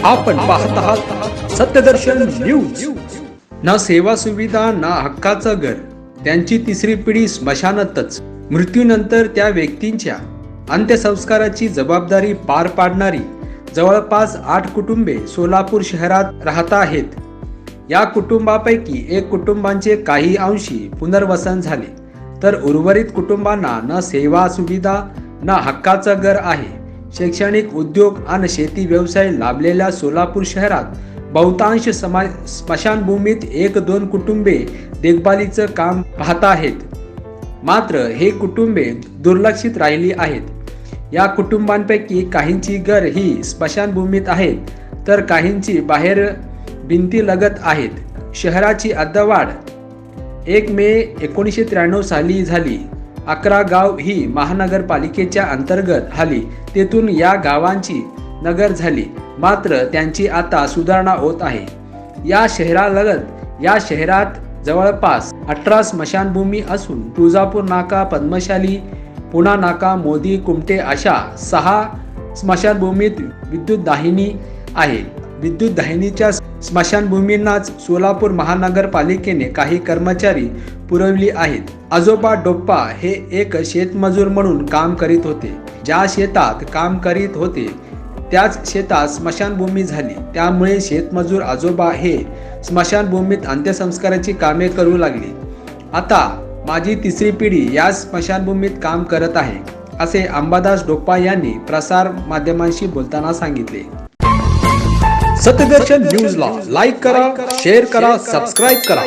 आपण पाहत आहात सत्यदर्शन न्यूज। ना सेवा सुविधा ना हक्काचं घर, त्यांची तिसरी पिढी स्मशानातच। मृत्यूनंतर त्या व्यक्तींच्या अंत्यसंस्काराची जबाबदारी पार पाडणारी जवळपास 8 कुटुंबे सोलापूर शहरात राहत आहेत। या कुटुंबापैकी एक कुटुंबांचे काही अंशी पुनर्वसन झाले, तर उर्वरित कुटुंबांना न सेवा सुविधा ना हक्काचं घर आहे। शैक्षणिक, उद्योग आणि शेती व्यवसाय लाभलेल्या सोलापूर शहरात बहुतांश स्मशानभूमीत 1-2 कुटुंबे देखभालीचं काम पाहत आहेत। मात्र हे कुटुंबे दुर्लक्षित राहिली आहेत। या कुटुंबांपैकी काहींची घर ही स्मशानभूमीत आहेत, तर काहींची बाहेर भिंतीलगत आहेत। शहराची हद्दवाढ 1 मे 1993 साली झाली। 11 गाव ही महानगरपालिकेच्या अंतर्गत आली, तेथून या गावांची नगर झाली। मात्र त्यांची आता सुधारणा होत आहे। या शहरात जवळपास 18 स्मशानभूमी असून तुळजापूर नाका, पद्मशाली, पुणा नाका, मोदी, कुमटे अशा 6 स्मशानभूमीत विद्युत दाहिनी आहे। विद्युत दाहिनीच्या स्मशानभूमींनाच सोलापूर महानगरपालिकेने काही कर्मचारी पुरवली आहेत। आजोबा डोप्पा हे एक शेतमजूर म्हणून काम करीत होते। ज्या शेतात काम करीत होते त्याच शेतात स्मशानभूमी झाली, त्यामुळे शेतमजूर आजोबा हे स्मशानभूमीत अंत्यसंस्काराची कामे करू लागले। आता माझी तिसरी पिढी या स्मशानभूमीत काम करत आहे, असे अंबादास डोप्पा यांनी प्रसार माध्यमांशी बोलताना सांगितले। सत्यदर्शन न्यूजला लाईक करा, शेअर करा, सबस्क्राईब करा।